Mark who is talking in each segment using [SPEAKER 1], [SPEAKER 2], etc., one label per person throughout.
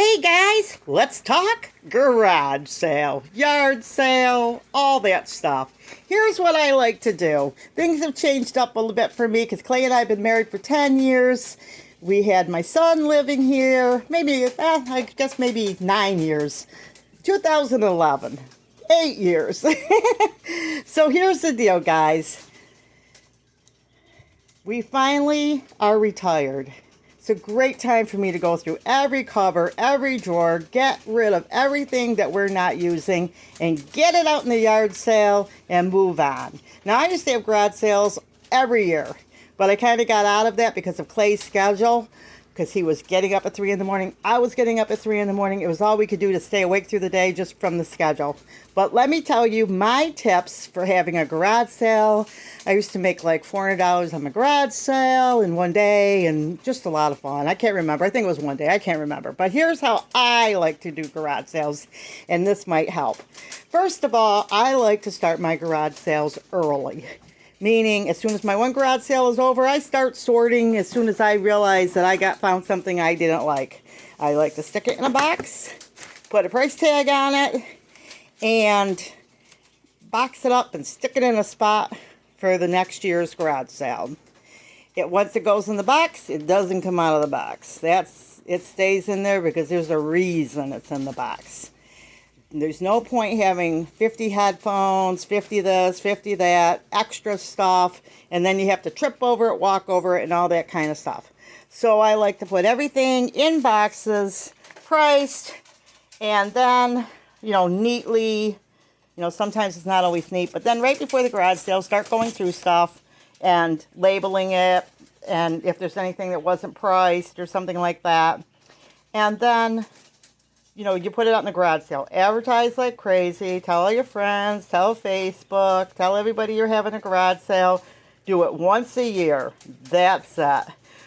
[SPEAKER 1] Hey guys, let's talk garage sale, yard sale, all that stuff. Here's what I like to do. Things have changed up a little bit for me because Clay and I have been married for 10 years. We had my son living here, I guess maybe 9 years. 2011, 8 years. So here's the deal, guys. We finally are retired. It's a great time for me to go through every cupboard, every drawer, get rid of everything that we're not using, and get it out in the yard sale and move on. Now, I used to have garage sales every year, but I kind of got out of that because of Clay's schedule, because he was getting up at 3 in the morning. I was getting up at 3 in the morning. It was all we could do to stay awake through the day just from the schedule. But let me tell you my tips for having a garage sale. I used to make like $400 on my garage sale in one day, and just a lot of fun. I can't remember. I think it was one day. I can't remember. But here's how I like to do garage sales, and this might help. First of all, I like to start my garage sales early. Meaning, as soon as my one garage sale is over, I start sorting as soon as I realize that I found something I didn't like. I like to stick it in a box, put a price tag on it, and box it up and stick it in a spot for the next year's garage sale. Once it goes in the box, it doesn't come out of the box. It stays in there because there's a reason it's in the box. There's no point having 50 headphones, 50 this, 50 that, extra stuff, and then you have to trip over it, walk over it, and all that kind of stuff. So I like to put everything in boxes, priced, and then, neatly, sometimes it's not always neat, but then right before the garage sale, start going through stuff and labeling it, and if there's anything that wasn't priced or something like that. And then you put it out in the garage sale. Advertise like crazy. Tell all your friends. Tell Facebook. Tell everybody you're having a garage sale. Do it once a year. That's it.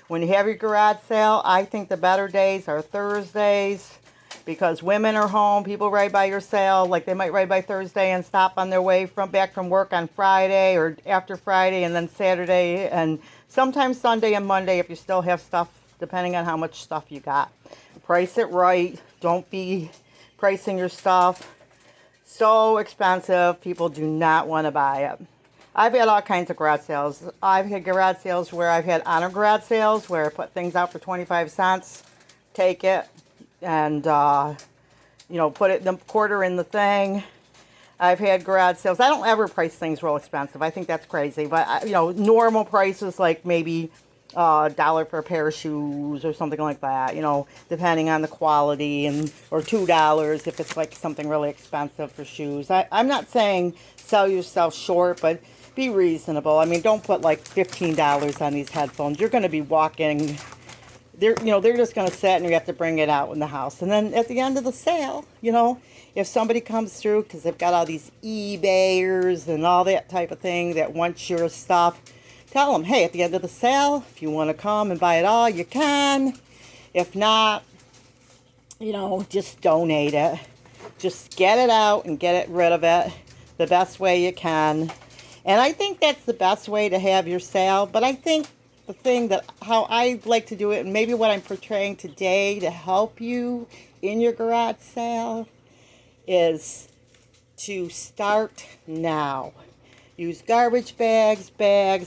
[SPEAKER 1] When you have your garage sale, I think the better days are Thursdays because women are home. People ride by your sale. Like they might ride by Thursday and stop on their way back from work on Friday or after Friday and then Saturday and sometimes Sunday and Monday if you still have stuff, depending on how much stuff you got. Price it right. Don't be pricing your stuff so expensive. People do not want to buy it. I've had all kinds of garage sales. I've had garage sales where I've had honor garage sales where I put things out for 25 cents, take it, and, put it the quarter in the thing. I've had garage sales. I don't ever price things real expensive. I think that's crazy. But, normal prices like maybe $1 for a pair of shoes or something like that, depending on the quality, or $2 if it's like something really expensive for shoes. I'm not saying sell yourself short, but be reasonable. I mean, don't put like $15 on these headphones. You're going to be walking, they're just going to sit and you have to bring it out in the house. And then at the end of the sale, if somebody comes through because they've got all these eBayers and all that type of thing that wants your stuff, tell them, hey, at the end of the sale, if you want to come and buy it all, you can. If not, just donate it. Just get it out and get rid of it the best way you can. And I think that's the best way to have your sale. But I think the thing how I like to do it, and maybe what I'm portraying today to help you in your garage sale, is to start now. Use garbage bags,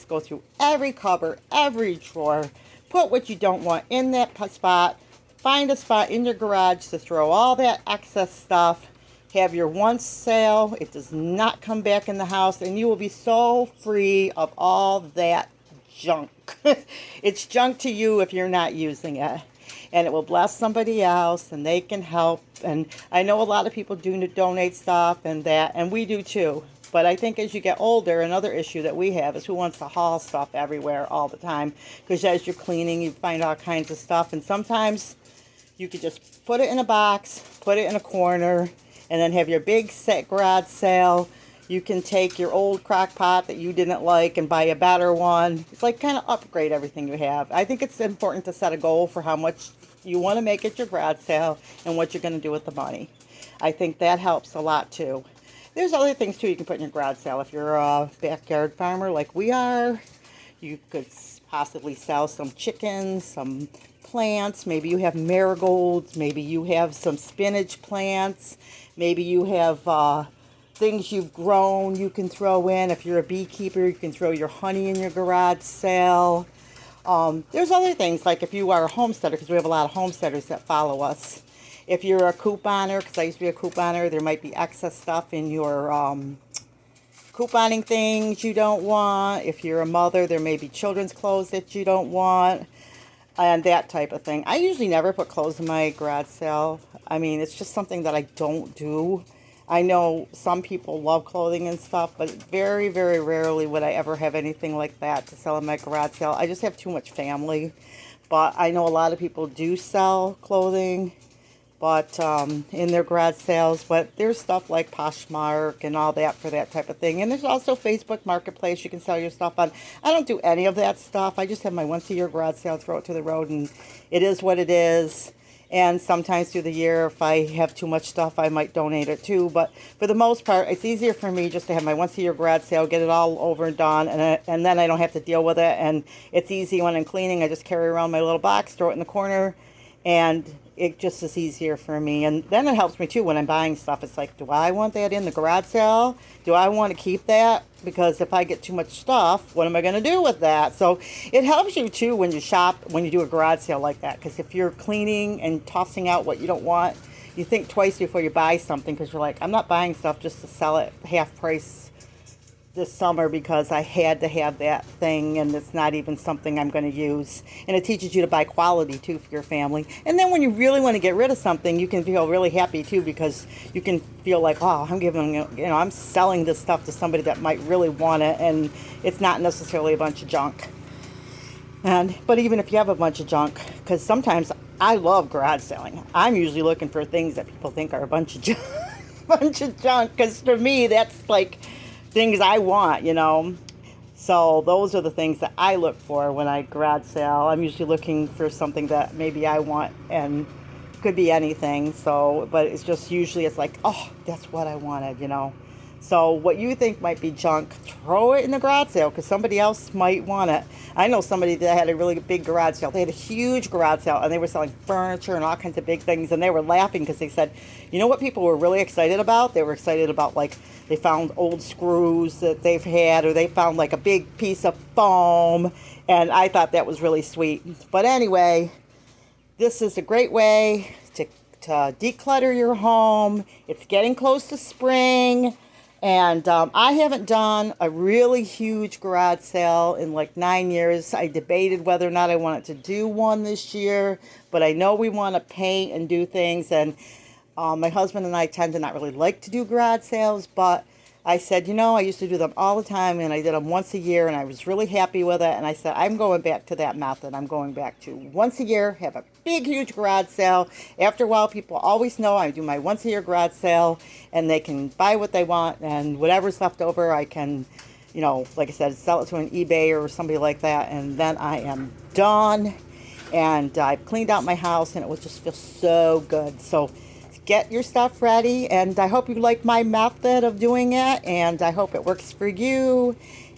[SPEAKER 1] go through every cupboard, every drawer, put what you don't want in that spot, find a spot in your garage to throw all that excess stuff, have your once sale, it does not come back in the house, and you will be so free of all that junk. It's junk to you if you're not using it, and it will bless somebody else, and they can help, and I know a lot of people do donate stuff and we do too. But I think as you get older, another issue that we have is who wants to haul stuff everywhere all the time. Because as you're cleaning, you find all kinds of stuff. And sometimes you could just put it in a box, put it in a corner, and then have your big set garage sale. You can take your old crock pot that you didn't like and buy a better one. It's like kind of upgrade everything you have. I think it's important to set a goal for how much you want to make at your garage sale and what you're going to do with the money. I think that helps a lot too. There's other things, too, you can put in your garage sale. If you're a backyard farmer like we are, you could possibly sell some chickens, some plants. Maybe you have marigolds. Maybe you have some spinach plants. Maybe you have things you've grown you can throw in. If you're a beekeeper, you can throw your honey in your garage sale. There's other things, like if you are a homesteader, because we have a lot of homesteaders that follow us. If you're a couponer, because I used to be a couponer, there might be excess stuff in your couponing things you don't want. If you're a mother, there may be children's clothes that you don't want, and that type of thing. I usually never put clothes in my garage sale. I mean, it's just something that I don't do. I know some people love clothing and stuff, but very, very rarely would I ever have anything like that to sell in my garage sale. I just have too much family. But I know a lot of people do sell clothing, but in their garage sales. But there's stuff like Poshmark and all that for that type of thing. And there's also Facebook Marketplace you can sell your stuff on. I don't do any of that stuff. I just have my once-a-year garage sale, throw it to the road, and it is what it is. And sometimes through the year, if I have too much stuff, I might donate it too. But for the most part, it's easier for me just to have my once-a-year garage sale, get it all over and done, and then I don't have to deal with it. And it's easy when I'm cleaning. I just carry around my little box, throw it in the corner, and it just is easier for me. And then it helps me too when I'm buying stuff. It's like, do I want that in the garage sale? Do I want to keep that? Because if I get too much stuff, what am I going to do with that? So it helps you too when you shop, when you do a garage sale like that. Because if you're cleaning and tossing out what you don't want, you think twice before you buy something, because you're like, I'm not buying stuff just to sell it half price this summer because I had to have that thing, and it's not even something I'm going to use. And it teaches you to buy quality too for your family. And then when you really want to get rid of something, you can feel really happy too, because you can feel like, oh, I'm giving, I'm selling this stuff to somebody that might really want it, and it's not necessarily a bunch of junk. But even if you have a bunch of junk, because sometimes I love garage selling, I'm usually looking for things that people think are a bunch of junk, because to me that's like things I want, So those are the things that I look for when I garage sale. I'm usually looking for something that maybe I want, and could be anything. So, but it's just usually it's like, oh, that's what I wanted, So what you think might be junk, throw it in the garage sale, because somebody else might want it. I know somebody that had a really big garage sale. They had a huge garage sale, and they were selling furniture and all kinds of big things, and they were laughing because they said, you know what people were really excited about? They were excited about, like, they found old screws that they've had, or they found like a big piece of foam, and I thought that was really sweet. But anyway, this is a great way to declutter your home. It's getting close to spring. And I haven't done a really huge garage sale in like 9 years. I debated whether or not I wanted to do one this year, but I know we want to paint and do things. And my husband and I tend to not really like to do garage sales, but I said, I used to do them all the time, and I did them once a year, and I was really happy with it. And I said, I'm going back to that method. I'm going back to once a year, have a big, huge garage sale. After a while, people always know I do my once a year garage sale, and they can buy what they want, and whatever's left over, I can, like I said, sell it to an eBay or somebody like that, and then I am done. And I've cleaned out my house, and it will just feel so good. So get your stuff ready, and I hope you like my method of doing it, and I hope it works for you.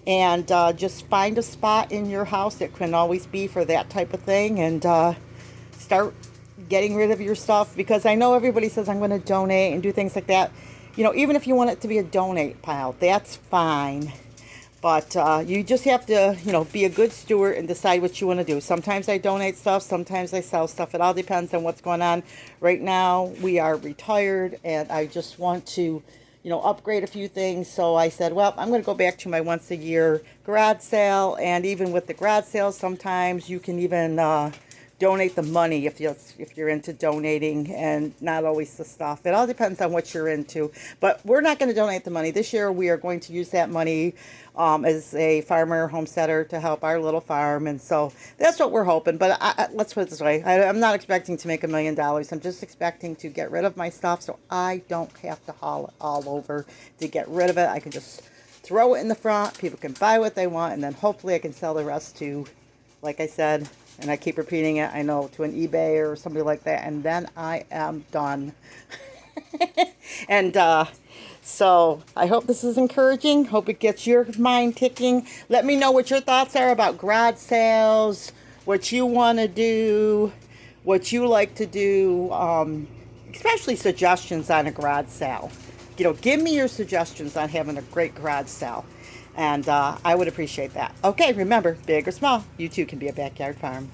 [SPEAKER 1] And just find a spot in your house that can always be for that type of thing, and start getting rid of your stuff, because I know everybody says I'm going to donate and do things like that. Even if you want it to be a donate pile, that's fine. But you just have to, be a good steward and decide what you want to do. Sometimes I donate stuff. Sometimes I sell stuff. It all depends on what's going on. Right now, we are retired, and I just want to, upgrade a few things. So I said, well, I'm going to go back to my once-a-year garage sale. And even with the garage sale, sometimes you can even donate the money if you're into donating, and not always the stuff. It all depends on what you're into. But we're not going to donate the money. This year we are going to use that money as a farmer homesteader to help our little farm. And so that's what we're hoping. But let's put it this way. I'm not expecting to make $1 million. I'm just expecting to get rid of my stuff so I don't have to haul it all over to get rid of it. I can just throw it in the front. People can buy what they want, and then hopefully I can sell the rest to, like I said, and I keep repeating it, I know, to an eBay or somebody like that, and then I am done. And so I hope this is encouraging. Hope it gets your mind ticking. Let me know what your thoughts are about garage sales, what you want to do, what you like to do, especially suggestions on a garage sale. You know, give me your suggestions on having a great garage sale. And I would appreciate that. Okay, remember, big or small, you too can be a backyard farm.